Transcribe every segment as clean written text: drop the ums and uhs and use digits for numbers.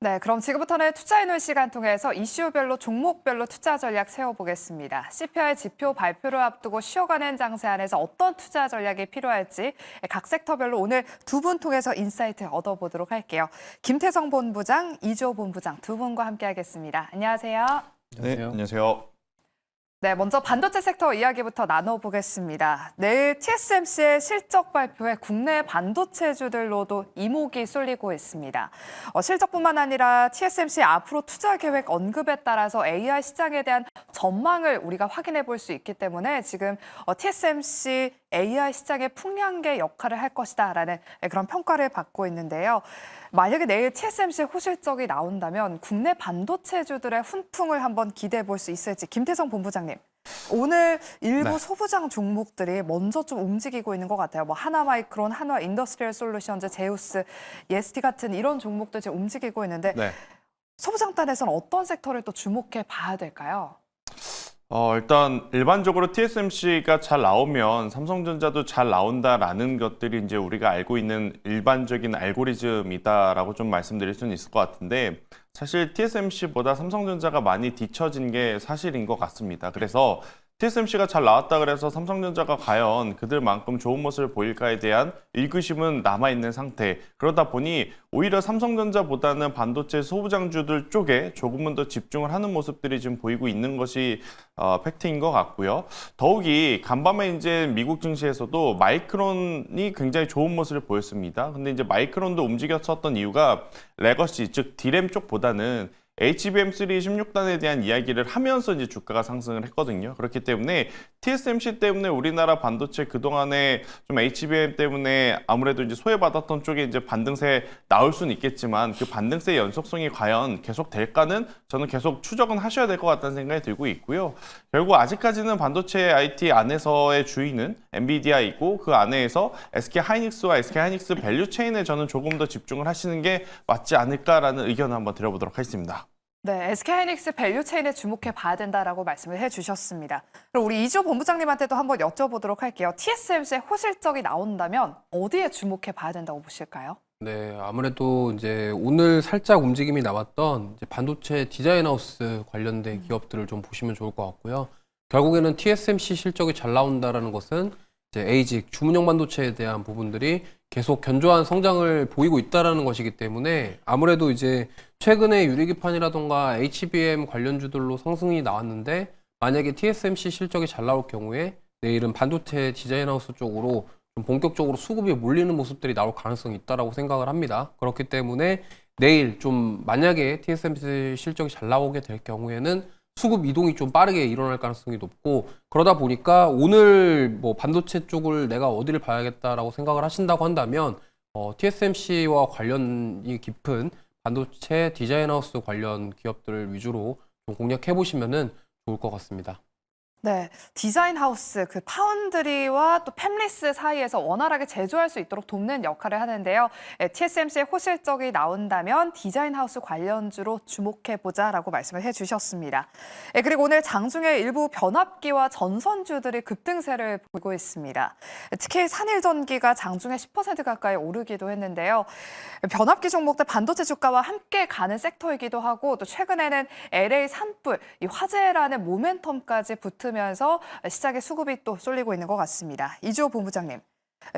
네, 그럼 지금부터는 투자해놓을 시간 통해서 이슈별로 종목별로 투자 전략 세워보겠습니다. CPI 지표 발표를 앞두고 쉬어가는 장세 안에서 어떤 투자 전략이 필요할지 각 섹터별로 오늘 두 분 통해서 인사이트 얻어보도록 할게요. 김태성 본부장, 이주호 본부장 두 분과 함께하겠습니다. 안녕하세요. 네, 안녕하세요. 네, 먼저 반도체 섹터 이야기부터 나눠보겠습니다. 내일 TSMC의 실적 발표에 국내 반도체주들로도 이목이 쏠리고 있습니다. 실적뿐만 아니라 TSMC의 앞으로 투자 계획 언급에 따라서 AI 시장에 대한 전망을 우리가 확인해 볼 수 있기 때문에 지금 TSMC AI 시장의 풍량계 역할을 할 것이다라는 그런 평가를 받고 있는데요. 만약에 내일 TSMC 호실적이 나온다면 국내 반도체주들의 훈풍을 한번 기대해 볼 수 있을지 김태성 본부장님. 오늘 일부 소부장 종목들이 먼저 좀 움직이고 있는 것 같아요. 뭐 하나마이크론, 한화 인더스트리얼 솔루션즈, 제우스, 예스티 같은 이런 종목들 지금 움직이고 있는데 소부장단에서는 어떤 섹터를 또 주목해 봐야 될까요? 일단 일반적으로 TSMC가 잘 나오면 삼성전자도 잘 나온다라는 것들이 이제 우리가 알고 있는 일반적인 알고리즘이다라고 좀 말씀드릴 수는 있을 것 같은데 사실 TSMC보다 삼성전자가 많이 뒤처진 게 사실인 것 같습니다. 그래서 TSMC가 잘 나왔다 그래서 삼성전자가 과연 그들만큼 좋은 모습을 보일까에 대한 의구심은 남아있는 상태. 그러다 보니 오히려 삼성전자보다는 반도체 소부장주들 쪽에 조금은 더 집중을 하는 모습들이 지금 보이고 있는 것이 팩트인 것 같고요. 더욱이 간밤에 이제 미국 증시에서도 마이크론이 굉장히 좋은 모습을 보였습니다. 근데 이제 마이크론도 움직였었던 이유가 레거시, 즉 디램 쪽보다는 HBM3 16단에 대한 이야기를 하면서 이제 주가가 상승을 했거든요. 그렇기 때문에 TSMC 때문에 우리나라 반도체 그동안에 좀 HBM 때문에 아무래도 이제 소외받았던 쪽에 이제 반등세 나올 수는 있겠지만 그 반등세의 연속성이 과연 계속 될까는 저는 계속 추적은 하셔야 될 것 같다는 생각이 들고 있고요. 결국 아직까지는 반도체 IT 안에서의 주인은 엔비디아이고 그 안에서 SK하이닉스와 SK하이닉스 밸류 체인에 저는 조금 더 집중을 하시는 게 맞지 않을까라는 의견을 한번 드려보도록 하겠습니다. 네, SK하이닉스 밸류 체인에 주목해 봐야 된다라고 말씀을 해주셨습니다. 그럼 우리 이주호 본부장님한테도 한번 여쭤보도록 할게요. TSMC의 호실적이 나온다면 어디에 주목해 봐야 된다고 보실까요? 네, 아무래도 이제 오늘 살짝 움직임이 나왔던 이제 반도체 디자인하우스 관련된 기업들을 좀 보시면 좋을 것 같고요. 결국에는 TSMC 실적이 잘 나온다라는 것은 이제 ASIC 주문형 반도체에 대한 부분들이 계속 견조한 성장을 보이고 있다라는 것이기 때문에 아무래도 이제 최근에 유리기판이라던가 HBM 관련주들로 상승이 나왔는데 만약에 TSMC 실적이 잘 나올 경우에 내일은 반도체 디자인하우스 쪽으로 좀 본격적으로 수급이 몰리는 모습들이 나올 가능성이 있다라고 생각을 합니다. 그렇기 때문에 내일 좀 만약에 TSMC 실적이 잘 나오게 될 경우에는 수급 이동이 좀 빠르게 일어날 가능성이 높고 그러다 보니까 오늘 뭐 반도체 쪽을 내가 어디를 봐야겠다라고 생각을 하신다고 한다면 TSMC와 관련이 깊은 반도체 디자인하우스 관련 기업들을 위주로 좀 공략해 보시면은 좋을 것 같습니다. 네, 디자인 하우스, 그 파운드리와 또 팹리스 사이에서 원활하게 제조할 수 있도록 돕는 역할을 하는데요. TSMC의 호실적이 나온다면 디자인 하우스 관련주로 주목해보자라고 말씀을 해주셨습니다. 그리고 오늘 장중에 일부 변압기와 전선주들이 급등세를 보이고 있습니다. 특히 산일전기가 장중에 10% 가까이 오르기도 했는데요. 변압기 종목들 반도체 주가와 함께 가는 섹터이기도 하고 또 최근에는 LA 산불, 이 화재라는 모멘텀까지 붙으면서 시장의 수급이 또 쏠리고 있는 것 같습니다. 이주호 본부장님,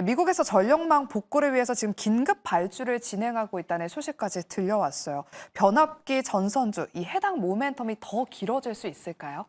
미국에서 전력망 복구를 위해서 지금 긴급 발주를 진행하고 있다는 소식까지 들려왔어요. 변압기 전선주, 이 해당 모멘텀이 더 길어질 수 있을까요?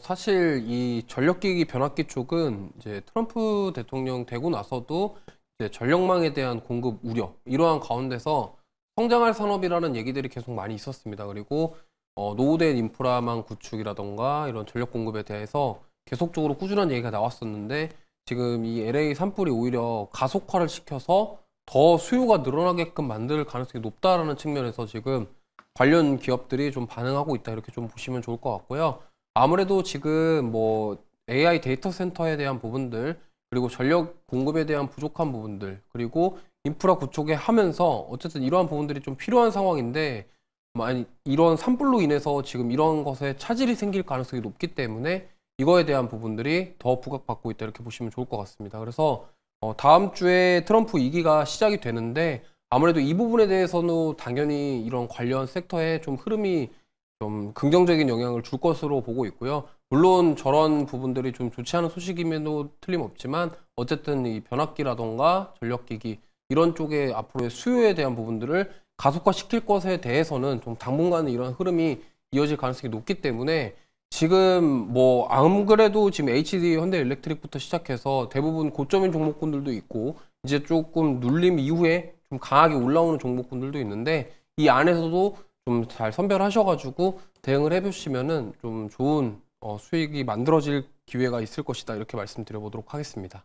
사실 이 전력기기 변압기 쪽은 이제 트럼프 대통령 되고 나서도 이제 전력망에 대한 공급 우려 이러한 가운데서 성장할 산업이라는 얘기들이 계속 많이 있었습니다. 그리고 노후된 인프라망 구축이라던가 이런 전력 공급에 대해서 계속적으로 꾸준한 얘기가 나왔었는데 지금 이 LA 산불이 오히려 가속화를 시켜서 더 수요가 늘어나게끔 만들 가능성이 높다라는 측면에서 지금 관련 기업들이 좀 반응하고 있다 이렇게 좀 보시면 좋을 것 같고요. 아무래도 지금 뭐 AI 데이터 센터에 대한 부분들 그리고 전력 공급에 대한 부족한 부분들 그리고 인프라 구축에 하면서 어쨌든 이러한 부분들이 좀 필요한 상황인데 이런 산불로 인해서 지금 이런 것에 차질이 생길 가능성이 높기 때문에 이거에 대한 부분들이 더 부각받고 있다 이렇게 보시면 좋을 것 같습니다. 그래서 다음 주에 트럼프 2기가 시작이 되는데 아무래도 이 부분에 대해서는 당연히 이런 관련 섹터에 좀 흐름이 좀 긍정적인 영향을 줄 것으로 보고 있고요. 물론 저런 부분들이 좀 좋지 않은 소식임에도 틀림없지만 어쨌든 이 변압기라던가 전력기기 이런 쪽에 앞으로의 수요에 대한 부분들을 가속화시킬 것에 대해서는 좀 당분간은 이런 흐름이 이어질 가능성이 높기 때문에 지금 뭐 안 그래도 지금 HD 현대일렉트릭부터 시작해서 대부분 고점인 종목군들도 있고 이제 조금 눌림 이후에 좀 강하게 올라오는 종목군들도 있는데 이 안에서도 좀 잘 선별하셔가지고 대응을 해보시면은 좀 좋은 수익이 만들어질 기회가 있을 것이다 이렇게 말씀드려보도록 하겠습니다.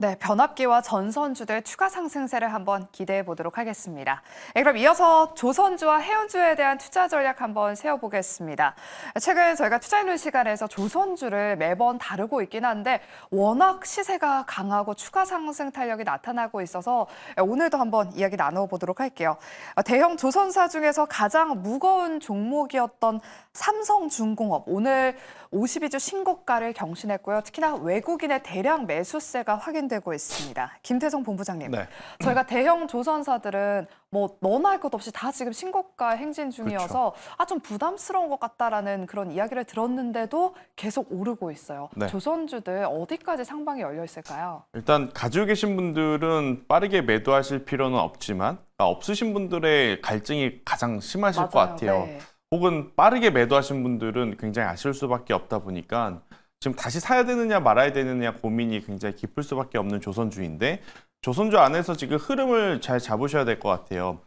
네, 변압기와 전선주들 추가 상승세를 한번 기대해 보도록 하겠습니다. 네, 그럼 이어서 조선주와 해운주에 대한 투자 전략 한번 세워보겠습니다. 최근 저희가 투자해놓은 시간에서 조선주를 매번 다루고 있긴 한데 워낙 시세가 강하고 추가 상승 탄력이 나타나고 있어서 오늘도 한번 이야기 나눠보도록 할게요. 대형 조선사 중에서 가장 무거운 종목이었던 삼성중공업 오늘 52주 신고가를 경신했고요. 특히나 외국인의 대량 매수세가 확인되고 있습니다. 김태성 본부장님, 네. 저희가 대형 조선사들은 뭐 너나 할 것 없이 다 지금 신고가 행진 중이어서 좀 부담스러운 것 같다라는 그런 이야기를 들었는데도 계속 오르고 있어요. 네. 조선주들 어디까지 상방이 열려 있을까요? 일단 가지고 계신 분들은 빠르게 매도하실 필요는 없지만 없으신 분들의 갈증이 가장 심하실 것 같아요. 네. 혹은 빠르게 매도하신 분들은 굉장히 아쉬울 수밖에 없다 보니까 지금 다시 사야 되느냐 말아야 되느냐 고민이 굉장히 깊을 수밖에 없는 조선주인데 조선주 안에서 지금 흐름을 잘 잡으셔야 될 것 같아요.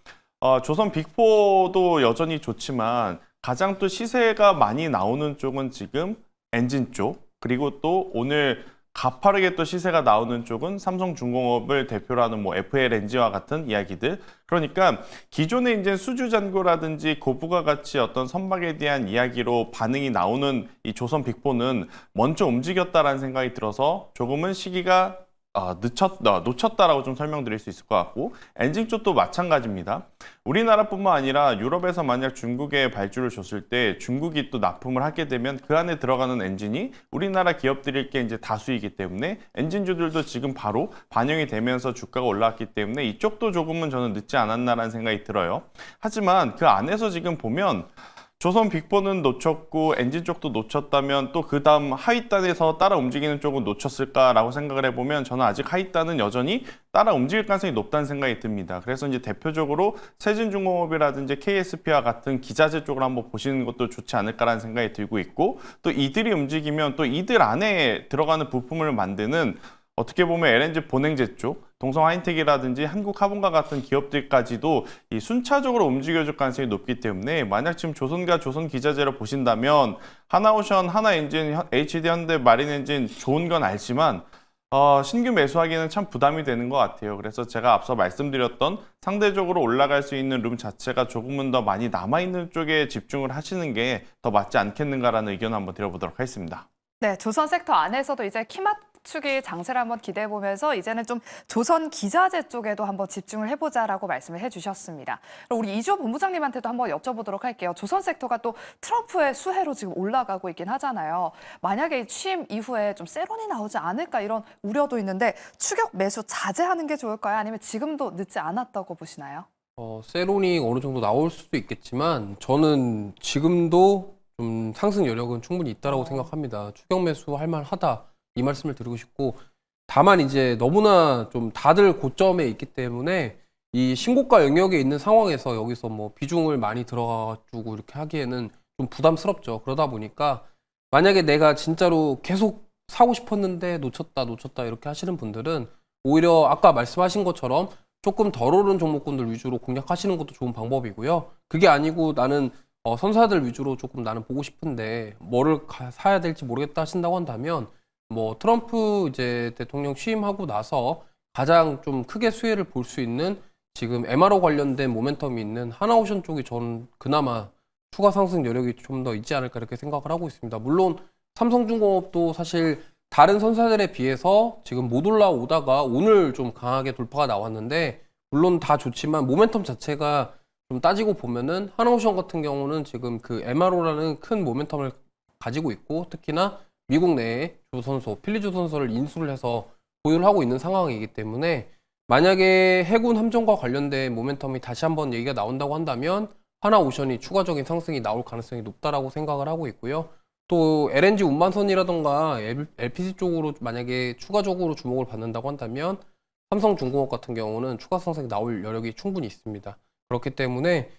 조선 빅4도 여전히 좋지만 가장 또 시세가 많이 나오는 쪽은 지금 엔진 쪽 그리고 또 오늘 가파르게 또 시세가 나오는 쪽은 삼성중공업을 대표로 하는 뭐 FLNG와 같은 이야기들. 그러니까 기존의 이제 수주잔고라든지 고부가 가치 어떤 선박에 대한 이야기로 반응이 나오는 이 조선 빅4는 먼저 움직였다라는 생각이 들어서 조금은 시기가 놓쳤다라고 좀 설명드릴 수 있을 것 같고 엔진 쪽도 마찬가지입니다. 우리나라뿐만 아니라 유럽에서 만약 중국에 발주를 줬을 때 중국이 또 납품을 하게 되면 그 안에 들어가는 엔진이 우리나라 기업들일게 이제 다수이기 때문에 엔진주들도 지금 바로 반영이 되면서 주가가 올라왔기 때문에 이쪽도 조금은 저는 늦지 않았나라는 생각이 들어요. 하지만 그 안에서 지금 보면 조선 빅4는 놓쳤고 엔진 쪽도 놓쳤다면 또 그 다음 하위단에서 따라 움직이는 쪽은 놓쳤을까라고 생각을 해보면 저는 아직 하위단은 여전히 따라 움직일 가능성이 높다는 생각이 듭니다. 그래서 이제 대표적으로 세진중공업이라든지 KSP와 같은 기자재 쪽을 한번 보시는 것도 좋지 않을까라는 생각이 들고 있고 또 이들이 움직이면 또 이들 안에 들어가는 부품을 만드는 어떻게 보면 LNG 본행제 쪽, 동성하이텍이라든지 한국화본과 같은 기업들까지도 이 순차적으로 움직여줄 가능성이 높기 때문에 만약 지금 조선과 조선기자재를 보신다면 하나오션, 하나엔진, HD현대, 마린엔진 좋은 건 알지만 신규 매수하기는 참 부담이 되는 것 같아요. 그래서 제가 앞서 말씀드렸던 상대적으로 올라갈 수 있는 룸 자체가 조금은 더 많이 남아있는 쪽에 집중을 하시는 게 더 맞지 않겠는가라는 의견을 한번 드려보도록 하겠습니다. 네, 조선 섹터 안에서도 이제 키맞추기 장세를 한번 기대해 보면서 이제는 좀 조선 기자재 쪽에도 한번 집중을 해보자라고 말씀을 해주셨습니다. 그럼 우리 이주호 본부장님한테도 한번 여쭤보도록 할게요. 조선 섹터가 또 트럼프의 수혜로 지금 올라가고 있긴 하잖아요. 만약에 취임 이후에 좀 세론이 나오지 않을까 이런 우려도 있는데 추격 매수 자제하는 게 좋을까요? 아니면 지금도 늦지 않았다고 보시나요? 세론이 어느 정도 나올 수도 있겠지만 저는 지금도 좀 상승 여력은 충분히 있다라고 생각합니다. 추격 매수 할 만하다 이 말씀을 드리고 싶고 다만 이제 너무나 좀 다들 고점에 있기 때문에 이 신고가 영역에 있는 상황에서 여기서 뭐 비중을 많이 들어가지고 이렇게 하기에는 좀 부담스럽죠. 그러다 보니까 만약에 내가 진짜로 계속 사고 싶었는데 놓쳤다 이렇게 하시는 분들은 오히려 아까 말씀하신 것처럼 조금 덜 오른 종목군들 위주로 공략하시는 것도 좋은 방법이고요. 그게 아니고 나는 선사들 위주로 조금 나는 보고 싶은데 뭐를 사야 될지 모르겠다 하신다고 한다면 뭐 트럼프 이제 대통령 취임하고 나서 가장 좀 크게 수혜를 볼 수 있는 지금 MRO 관련된 모멘텀이 있는 하나오션 쪽이 저는 그나마 추가 상승 여력이 좀 더 있지 않을까 이렇게 생각을 하고 있습니다. 물론 삼성중공업도 사실 다른 선사들에 비해서 지금 못 올라오다가 오늘 좀 강하게 돌파가 나왔는데 물론 다 좋지만 모멘텀 자체가 좀 따지고 보면은 하나오션 같은 경우는 지금 그 MRO라는 큰 모멘텀을 가지고 있고 특히나 미국 내에 조선소, 필리조선소를 인수를 해서 보유를 하고 있는 상황이기 때문에 만약에 해군 함정과 관련된 모멘텀이 다시 한번 얘기가 나온다고 한다면 하나오션이 추가적인 상승이 나올 가능성이 높다라고 생각을 하고 있고요. 또 LNG 운반선이라던가 LPG 쪽으로 만약에 추가적으로 주목을 받는다고 한다면 삼성중공업 같은 경우는 추가 상승이 나올 여력이 충분히 있습니다. 그렇기 때문에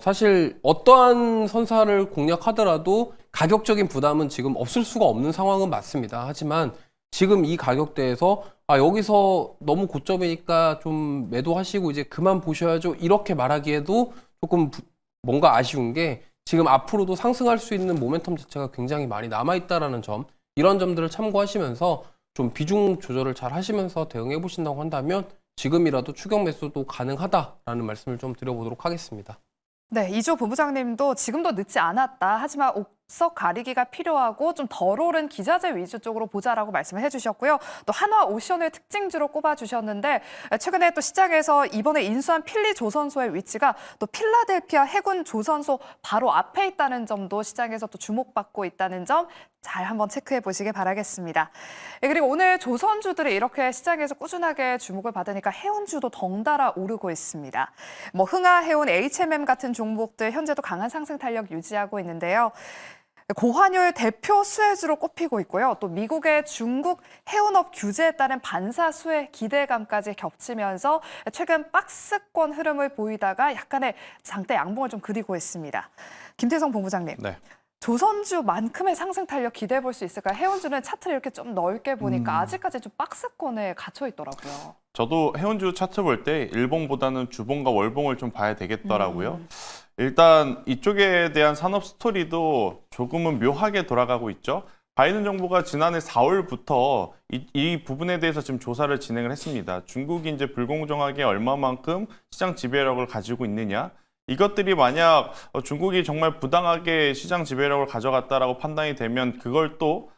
사실 어떠한 선사를 공략하더라도 가격적인 부담은 지금 없을 수가 없는 상황은 맞습니다. 하지만 지금 이 가격대에서 여기서 너무 고점이니까 좀 매도하시고 이제 그만 보셔야죠. 이렇게 말하기에도 조금 뭔가 아쉬운 게 지금 앞으로도 상승할 수 있는 모멘텀 자체가 굉장히 많이 남아있다라는 점, 이런 점들을 참고하시면서 좀 비중 조절을 잘 하시면서 대응해 보신다고 한다면 지금이라도 추격 매수도 가능하다라는 말씀을 좀 드려보도록 하겠습니다. 네, 이조 본부장님도 지금도 늦지 않았다. 하지만 옥석 가리기가 필요하고 좀 덜 오른 기자재 위주 쪽으로 보자라고 말씀을 해주셨고요. 또 한화오션을 특징주로 꼽아주셨는데 최근에 또 시장에서 이번에 인수한 필리 조선소의 위치가 또 필라델피아 해군 조선소 바로 앞에 있다는 점도 시장에서 또 주목받고 있다는 점 잘 한번 체크해 보시길 바라겠습니다. 그리고 오늘 조선주들이 이렇게 시장에서 꾸준하게 주목을 받으니까 해운주도 덩달아 오르고 있습니다. 흥하, 해운, HMM 같은 종목들 현재도 강한 상승 탄력 유지하고 있는데요. 고환율 대표 수혜주로 꼽히고 있고요. 또 미국의 중국 해운업 규제에 따른 반사 수혜 기대감까지 겹치면서 최근 박스권 흐름을 보이다가 약간의 장대 양봉을 좀 그리고 있습니다. 김태성 본부장님. 네. 조선주만큼의 상승 탄력 기대해 볼 수 있을까요? 해운주는 차트를 이렇게 좀 넓게 보니까 아직까지 좀 박스권에 갇혀 있더라고요. 저도 해운주 차트 볼 때 일봉보다는 주봉과 월봉을 좀 봐야 되겠더라고요. 일단 이쪽에 대한 산업 스토리도 조금은 묘하게 돌아가고 있죠. 바이든 정부가 지난해 4월부터 이 부분에 대해서 지금 조사를 진행을 했습니다. 중국이 이제 불공정하게 얼마만큼 시장 지배력을 가지고 있느냐. 이것들이 만약 중국이 정말 부당하게 시장 지배력을 가져갔다라고 판단이 되면 그걸 또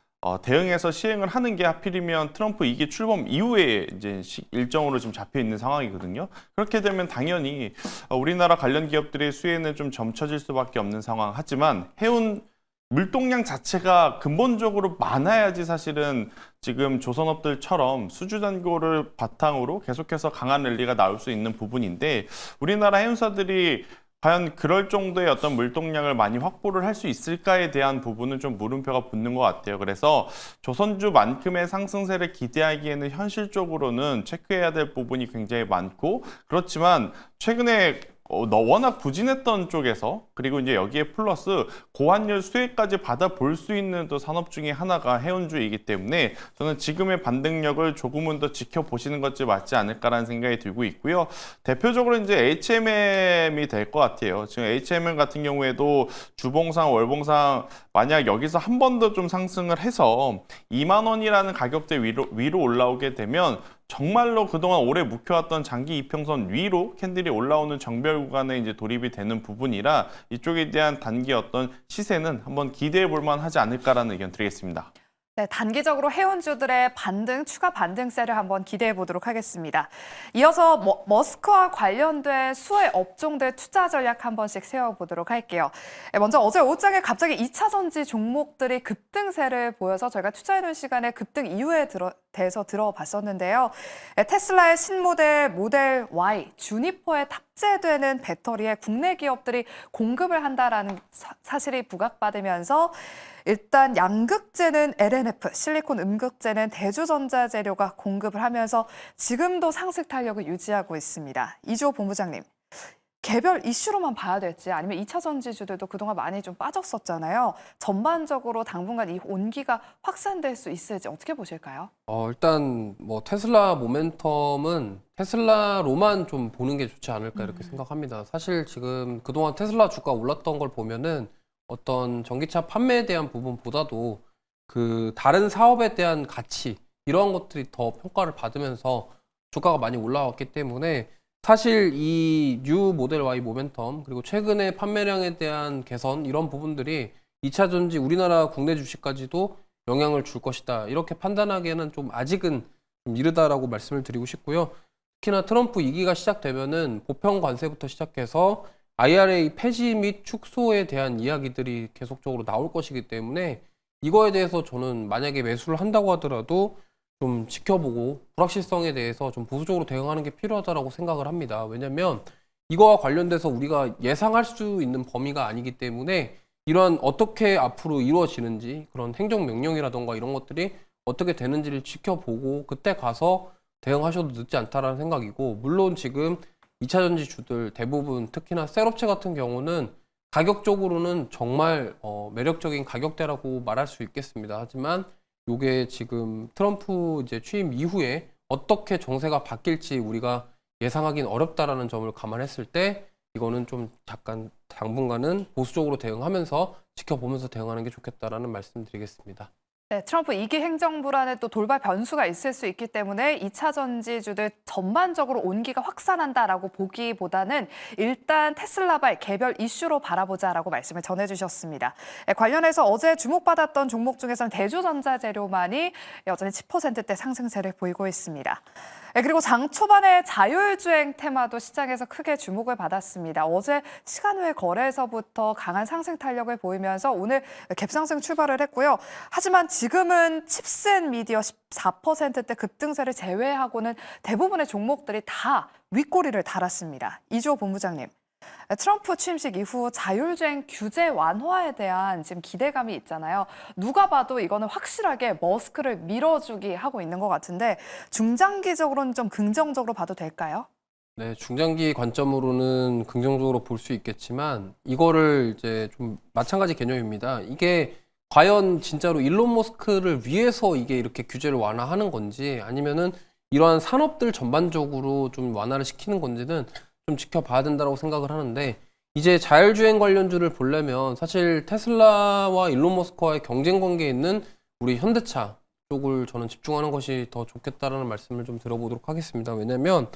대응해서 시행을 하는 게 하필이면 트럼프 2기 출범 이후에 이제 일정으로 지금 잡혀 있는 상황이거든요. 그렇게 되면 당연히 우리나라 관련 기업들의 수혜는 좀 점쳐질 수밖에 없는 상황. 하지만 해운 물동량 자체가 근본적으로 많아야지 사실은 지금 조선업들처럼 수주잔고를 바탕으로 계속해서 강한 랠리가 나올 수 있는 부분인데 우리나라 해운사들이 과연 그럴 정도의 어떤 물동량을 많이 확보를 할 수 있을까에 대한 부분은 좀 물음표가 붙는 것 같아요. 그래서 조선주만큼의 상승세를 기대하기에는 현실적으로는 체크해야 될 부분이 굉장히 많고 그렇지만 최근에 워낙 부진했던 쪽에서 그리고 이제 여기에 플러스 고환율 수혜까지 받아볼 수 있는 또 산업 중에 하나가 해운주이기 때문에 저는 지금의 반등력을 조금은 더 지켜보시는 것이 맞지 않을까라는 생각이 들고 있고요. 대표적으로 이제 HMM이 될 것 같아요. 지금 HMM 같은 경우에도 주봉상, 월봉상 만약 여기서 한 번 더 좀 상승을 해서 2만 원이라는 가격대 위로 올라오게 되면 정말로 그동안 오래 묵혀왔던 장기 이평선 위로 캔들이 올라오는 정별 구간에 이제 돌입이 되는 부분이라 이쪽에 대한 단기 어떤 시세는 한번 기대해 볼 만하지 않을까라는 의견 드리겠습니다. 네, 단기적으로 해운주들의 추가 반등세를 한번 기대해 보도록 하겠습니다. 이어서 머스크와 관련된 수혜 업종들 투자 전략 한 번씩 세워보도록 할게요. 먼저 어제 오후장에 갑자기 2차 전지 종목들이 급등세를 보여서 저희가 투자해놓은 시간에 급등 이유에 대해서 들어봤었는데요. 테슬라의 신모델 모델 Y, 주니퍼에 탑재되는 배터리에 국내 기업들이 공급을 한다라는 사실이 부각받으면서 일단 양극재는 LNF, 실리콘 음극재는 대주전자재료가 공급을 하면서 지금도 상승 탄력을 유지하고 있습니다. 이주호 본부장님, 개별 이슈로만 봐야 될지 아니면 2차 전지주들도 그동안 많이 좀 빠졌었잖아요. 전반적으로 당분간 이 온기가 확산될 수 있을지 어떻게 보실까요? 일단 테슬라 모멘텀은 테슬라로만 좀 보는 게 좋지 않을까 이렇게 생각합니다. 사실 지금 그동안 테슬라 주가 올랐던 걸 보면은 어떤 전기차 판매에 대한 부분보다도 그 다른 사업에 대한 가치 이런 것들이 더 평가를 받으면서 주가가 많이 올라왔기 때문에 사실 이 뉴 모델 Y 모멘텀 그리고 최근에 판매량에 대한 개선 이런 부분들이 2차 전지 우리나라 국내 주식까지도 영향을 줄 것이다 이렇게 판단하기에는 좀 아직은 좀 이르다라고 말씀을 드리고 싶고요. 특히나 트럼프 2기가 시작되면은 보편 관세부터 시작해서 IRA 폐지 및 축소에 대한 이야기들이 계속적으로 나올 것이기 때문에 이거에 대해서 저는 만약에 매수를 한다고 하더라도 좀 지켜보고 불확실성에 대해서 좀 보수적으로 대응하는 게 필요하다라고 생각을 합니다. 왜냐하면 이거와 관련돼서 우리가 예상할 수 있는 범위가 아니기 때문에 이러한 어떻게 앞으로 이루어지는지 그런 행정명령이라던가 이런 것들이 어떻게 되는지를 지켜보고 그때 가서 대응하셔도 늦지 않다라는 생각이고, 물론 지금 2차 전지주들 대부분 특히나 셀업체 같은 경우는 가격적으로는 정말 매력적인 가격대라고 말할 수 있겠습니다. 하지만 요게 지금 트럼프 이제 취임 이후에 어떻게 정세가 바뀔지 우리가 예상하기는 어렵다라는 점을 감안했을 때 이거는 좀 잠깐 당분간은 보수적으로 대응하면서 지켜보면서 대응하는 게 좋겠다라는 말씀드리겠습니다. 네, 트럼프 2기 행정부란에 또 돌발 변수가 있을 수 있기 때문에 2차 전지주들 전반적으로 온기가 확산한다라고 보기보다는 일단 테슬라발 개별 이슈로 바라보자라고 말씀을 전해주셨습니다. 네, 관련해서 어제 주목받았던 종목 중에서는 대주전자재료만이 여전히 10%대 상승세를 보이고 있습니다. 네, 그리고 장 초반에 자율주행 테마도 시장에서 크게 주목을 받았습니다. 어제 시간 외 거래에서부터 강한 상승 탄력을 보이면서 오늘 갭상승 출발을 했고요. 하지만 지금은 칩셋 미디어 14%대 급등세를 제외하고는 대부분의 종목들이 다 윗꼬리를 달았습니다. 이주호 본부장님, 트럼프 취임식 이후 자율주행 규제 완화에 대한 지금 기대감이 있잖아요. 누가 봐도 이거는 확실하게 머스크를 밀어주기 하고 있는 것 같은데 중장기적으로는 좀 긍정적으로 봐도 될까요? 네, 중장기 관점으로는 긍정적으로 볼 수 있겠지만 이거를 이제 좀 마찬가지 개념입니다. 이게 과연 진짜로 일론 머스크를 위해서 이게 이렇게 규제를 완화하는 건지 아니면은 이러한 산업들 전반적으로 좀 완화를 시키는 건지는 좀 지켜봐야 된다고 생각을 하는데, 이제 자율주행 관련주를 보려면 사실 테슬라와 일론 머스크와의 경쟁 관계에 있는 우리 현대차 쪽을 저는 집중하는 것이 더 좋겠다라는 말씀을 좀 드려보도록 하겠습니다. 왜냐면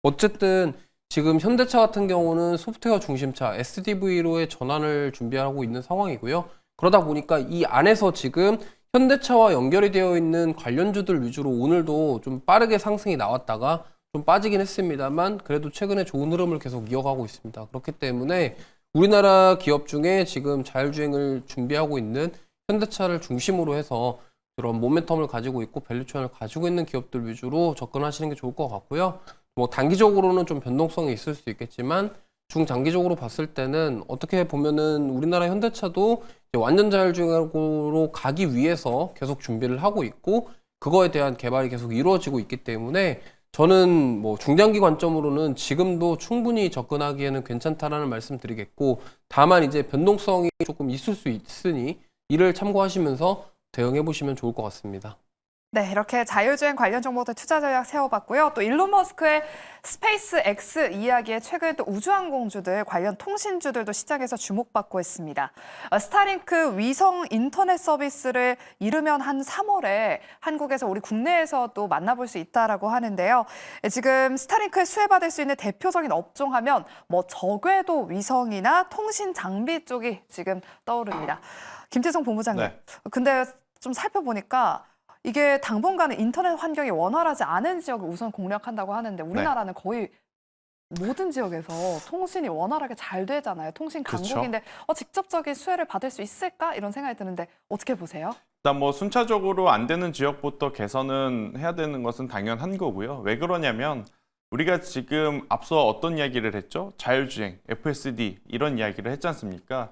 어쨌든 지금 현대차 같은 경우는 소프트웨어 중심차 SDV로의 전환을 준비하고 있는 상황이고요. 그러다 보니까 이 안에서 지금 현대차와 연결이 되어 있는 관련주들 위주로 오늘도 좀 빠르게 상승이 나왔다가 좀 빠지긴 했습니다만 그래도 최근에 좋은 흐름을 계속 이어가고 있습니다. 그렇기 때문에 우리나라 기업 중에 지금 자율주행을 준비하고 있는 현대차를 중심으로 해서 그런 모멘텀을 가지고 있고 밸류체인을 가지고 있는 기업들 위주로 접근하시는 게 좋을 것 같고요. 뭐 단기적으로는 좀 변동성이 있을 수 있겠지만 중장기적으로 봤을 때는 어떻게 보면은 우리나라 현대차도 이제 완전 자율주행으로 가기 위해서 계속 준비를 하고 있고 그거에 대한 개발이 계속 이루어지고 있기 때문에 저는 뭐 중장기 관점으로는 지금도 충분히 접근하기에는 괜찮다라는 말씀 드리겠고, 다만 이제 변동성이 조금 있을 수 있으니 이를 참고하시면서 대응해 보시면 좋을 것 같습니다. 네, 이렇게 자율주행 관련 종목들 투자 전략 세워봤고요. 또 일론 머스크의 스페이스 X 이야기에 최근 또 우주항공주들 관련 통신주들도 시장에서 주목받고 있습니다. 스타링크 위성 인터넷 서비스를 이르면 한 3월에 한국에서 우리 국내에서도 만나볼 수 있다라고 하는데요. 지금 스타링크에 수혜받을 수 있는 대표적인 업종하면 뭐 저궤도 위성이나 통신 장비 쪽이 지금 떠오릅니다. 김태성 본부장님, 네. 근데 좀 살펴보니까 이게 당분간은 인터넷 환경이 원활하지 않은 지역을 우선 공략한다고 하는데 우리나라는 거의 모든 지역에서 통신이 원활하게 잘 되잖아요. 통신 강국인데 직접적인 수혜를 받을 수 있을까? 이런 생각이 드는데 어떻게 보세요? 일단 뭐 순차적으로 안 되는 지역부터 개선은 해야 되는 것은 당연한 거고요. 왜 그러냐면 우리가 지금 앞서 어떤 이야기를 했죠? 자율주행, FSD 이런 이야기를 했지 않습니까?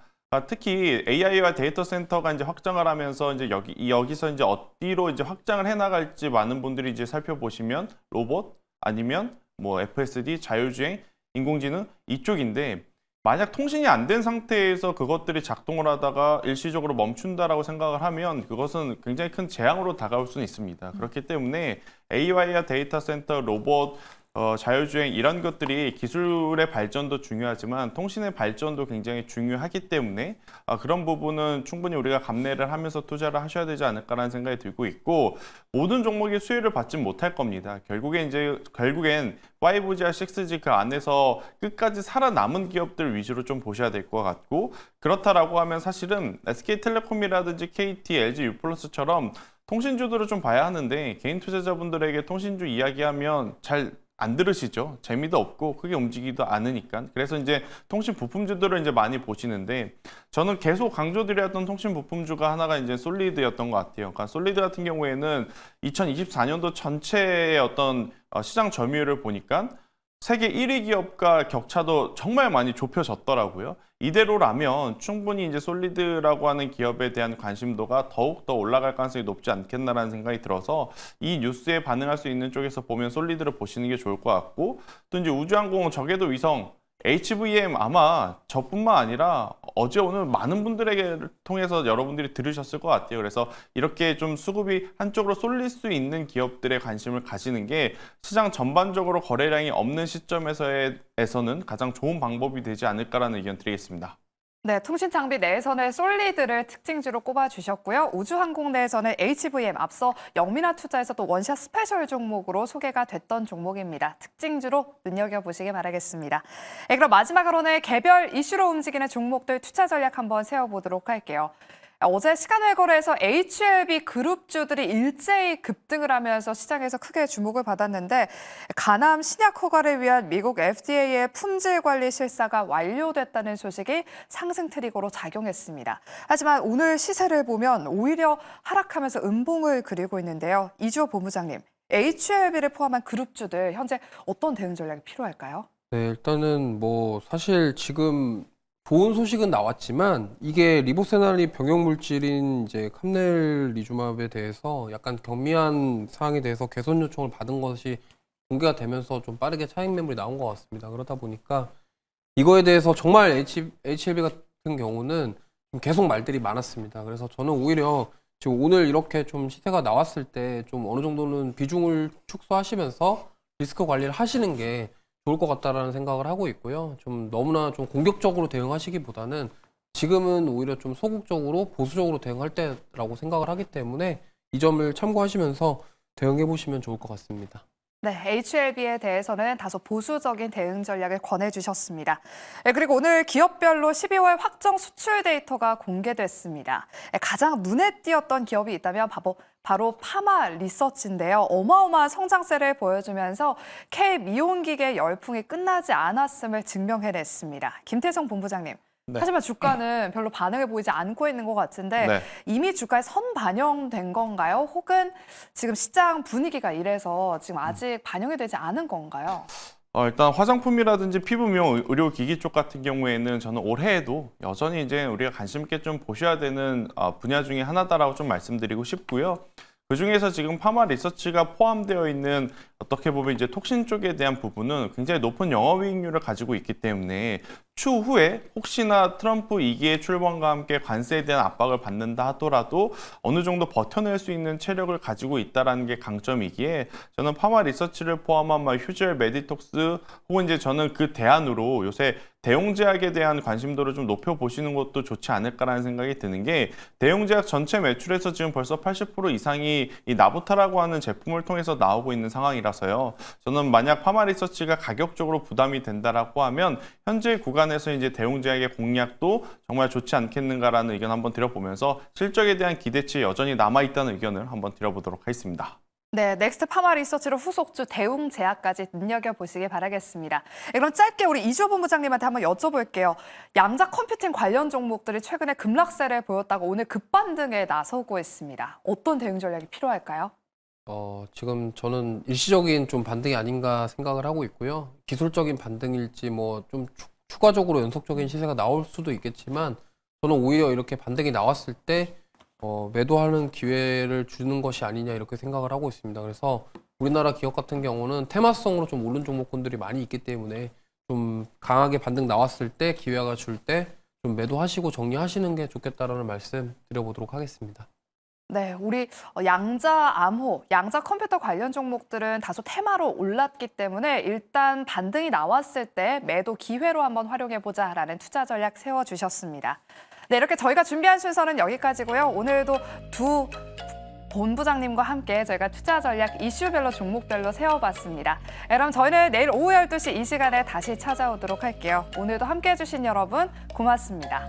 특히 AI와 데이터 센터가 이제 확장을 하면서 이제 여기서 이제 어디로 이제 확장을 해 나갈지 많은 분들이 이제 살펴보시면 로봇 아니면 뭐 FSD, 자율주행, 인공지능 이쪽인데, 만약 통신이 안 된 상태에서 그것들이 작동을 하다가 일시적으로 멈춘다라고 생각을 하면 그것은 굉장히 큰 재앙으로 다가올 수는 있습니다. 그렇기 때문에 AI와 데이터 센터, 로봇, 자율주행 이런 것들이 기술의 발전도 중요하지만 통신의 발전도 굉장히 중요하기 때문에 그런 부분은 충분히 우리가 감내를 하면서 투자를 하셔야 되지 않을까라는 생각이 들고 있고, 모든 종목이 수혜를 받지 못할 겁니다. 결국엔 5G와 6G 그 안에서 끝까지 살아남은 기업들 위주로 좀 보셔야 될 것 같고, 그렇다라고 하면 사실은 SK텔레콤이라든지 KT, LG, U+처럼 통신주들을 좀 봐야 하는데 개인 투자자분들에게 통신주 이야기하면 잘 안 들으시죠. 재미도 없고 크게 움직이지도 않으니까. 그래서 이제 통신 부품주들을 이제 많이 보시는데 저는 계속 강조드렸던 통신 부품주가 하나가 이제 솔리드였던 것 같아요. 그러니까 솔리드 같은 경우에는 2024년도 전체의 어떤 시장 점유율을 보니까 세계 1위 기업과 격차도 정말 많이 좁혀졌더라고요. 이대로라면 충분히 이제 솔리드라고 하는 기업에 대한 관심도가 더욱 더 올라갈 가능성이 높지 않겠나라는 생각이 들어서 이 뉴스에 반응할 수 있는 쪽에서 보면 솔리드를 보시는 게 좋을 것 같고 또 이제 우주항공 저궤도 위성 HVM 아마 저뿐만 아니라 어제 오늘 많은 분들에게 통해서 여러분들이 들으셨을 것 같아요. 그래서 이렇게 좀 수급이 한쪽으로 쏠릴 수 있는 기업들의 관심을 가지는 게 시장 전반적으로 거래량이 없는 시점에서는 가장 좋은 방법이 되지 않을까라는 의견 드리겠습니다. 네, 통신 장비 내에서는 솔리드를 특징주로 꼽아주셨고요. 우주항공 내에서는 HVM, 앞서 영민화 투자에서 또 원샷 스페셜 종목으로 소개가 됐던 종목입니다. 특징주로 눈여겨보시기 바라겠습니다. 네, 그럼 마지막으로는 개별 이슈로 움직이는 종목들 투자 전략 한번 세워보도록 할게요. 어제 시간외 거래에서 HLB 그룹주들이 일제히 급등을 하면서 시장에서 크게 주목을 받았는데 간암 신약 허가를 위한 미국 FDA의 품질 관리 실사가 완료됐다는 소식이 상승 트리거로 작용했습니다. 하지만 오늘 시세를 보면 오히려 하락하면서 음봉을 그리고 있는데요. 이주호 본부장님, HLB를 포함한 그룹주들 현재 어떤 대응 전략이 필요할까요? 네, 일단은 뭐 사실 지금 좋은 소식은 나왔지만 이게 리보세날이 병역 물질인 이제 캄넬리주맙에 대해서 약간 경미한 사항에 대해서 개선 요청을 받은 것이 공개가 되면서 좀 빠르게 차익 매물이 나온 것 같습니다. 그러다 보니까 이거에 대해서 정말 HLB 같은 경우는 좀 계속 말들이 많았습니다. 그래서 저는 오히려 지금 오늘 이렇게 좀 시세가 나왔을 때 좀 어느 정도는 비중을 축소하시면서 리스크 관리를 하시는 게 좋을 것 같다라는 생각을 하고 있고요. 좀 너무나 좀 공격적으로 대응하시기보다는 지금은 오히려 좀 소극적으로 보수적으로 대응할 때라고 생각을 하기 때문에 이 점을 참고하시면서 대응해 보시면 좋을 것 같습니다. 네, HLB에 대해서는 다소 보수적인 대응 전략을 권해주셨습니다. 네, 그리고 오늘 기업별로 12월 확정 수출 데이터가 공개됐습니다. 네, 가장 눈에 띄었던 기업이 있다면 바로 파마 리서치인데요. 어마어마한 성장세를 보여주면서 K미용기계 열풍이 끝나지 않았음을 증명해냈습니다. 김태성 본부장님. 네. 하지만 주가는 별로 반응을 보이지 않고 있는 것 같은데 네. 이미 주가에 선반영된 건가요? 혹은 지금 시장 분위기가 이래서 지금 아직 반영이 되지 않은 건가요? 일단 화장품이라든지 피부 미용 의료기기 쪽 같은 경우에는 저는 올해에도 여전히 이제 우리가 관심 있게 좀 보셔야 되는 분야 중에 하나다라고 좀 말씀드리고 싶고요. 그중에서 지금 파마 리서치가 포함되어 있는 어떻게 보면 이제 톡신 쪽에 대한 부분은 굉장히 높은 영업이익률을 가지고 있기 때문에 추후에 혹시나 트럼프 2기의 출범과 함께 관세에 대한 압박을 받는다 하더라도 어느 정도 버텨낼 수 있는 체력을 가지고 있다는 게 강점이기에 저는 파마 리서치를 포함한 휴젤 메디톡스 혹은 이제 저는 그 대안으로 요새 대용제약에 대한 관심도를 좀 높여보시는 것도 좋지 않을까라는 생각이 드는 게 대용제약 전체 매출에서 지금 벌써 80% 이상이 이 나부타라고 하는 제품을 통해서 나오고 있는 상황이라서요. 저는 만약 파마 리서치가 가격적으로 부담이 된다라고 하면 현재 구간에서 이제 대용제약의 공략도 정말 좋지 않겠는가라는 의견 한번 드려보면서 실적에 대한 기대치 여전히 남아있다는 의견을 한번 드려보도록 하겠습니다. 네, 넥스트 파마 리서치로 후속주 대웅제약까지 눈여겨보시기 바라겠습니다. 그럼 짧게 우리 이주호 본부장님한테 한번 여쭤볼게요. 양자 컴퓨팅 관련 종목들이 최근에 급락세를 보였다가 오늘 급반등에 나서고 있습니다. 어떤 대응 전략이 필요할까요? 지금 저는 일시적인 좀 반등이 아닌가 생각을 하고 있고요. 기술적인 반등일지 뭐 좀 추가적으로 연속적인 시세가 나올 수도 있겠지만 저는 오히려 이렇게 반등이 나왔을 때 매도하는 기회를 주는 것이 아니냐 이렇게 생각을 하고 있습니다. 그래서 우리나라 기업 같은 경우는 테마성으로 좀 오른 종목군들이 많이 있기 때문에 좀 강하게 반등 나왔을 때 기회가 줄 때 좀 매도하시고 정리하시는 게 좋겠다라는 말씀 드려보도록 하겠습니다. 네, 우리 양자 암호, 양자 컴퓨터 관련 종목들은 다소 테마로 올랐기 때문에 일단 반등이 나왔을 때 매도 기회로 한번 활용해보자라는 투자 전략 세워주셨습니다. 네, 이렇게 저희가 준비한 순서는 여기까지고요. 오늘도 두 본부장님과 함께 저희가 투자 전략 이슈별로 종목별로 세워봤습니다. 그럼 저희는 내일 오후 12시 이 시간에 다시 찾아오도록 할게요. 오늘도 함께해 주신 여러분 고맙습니다.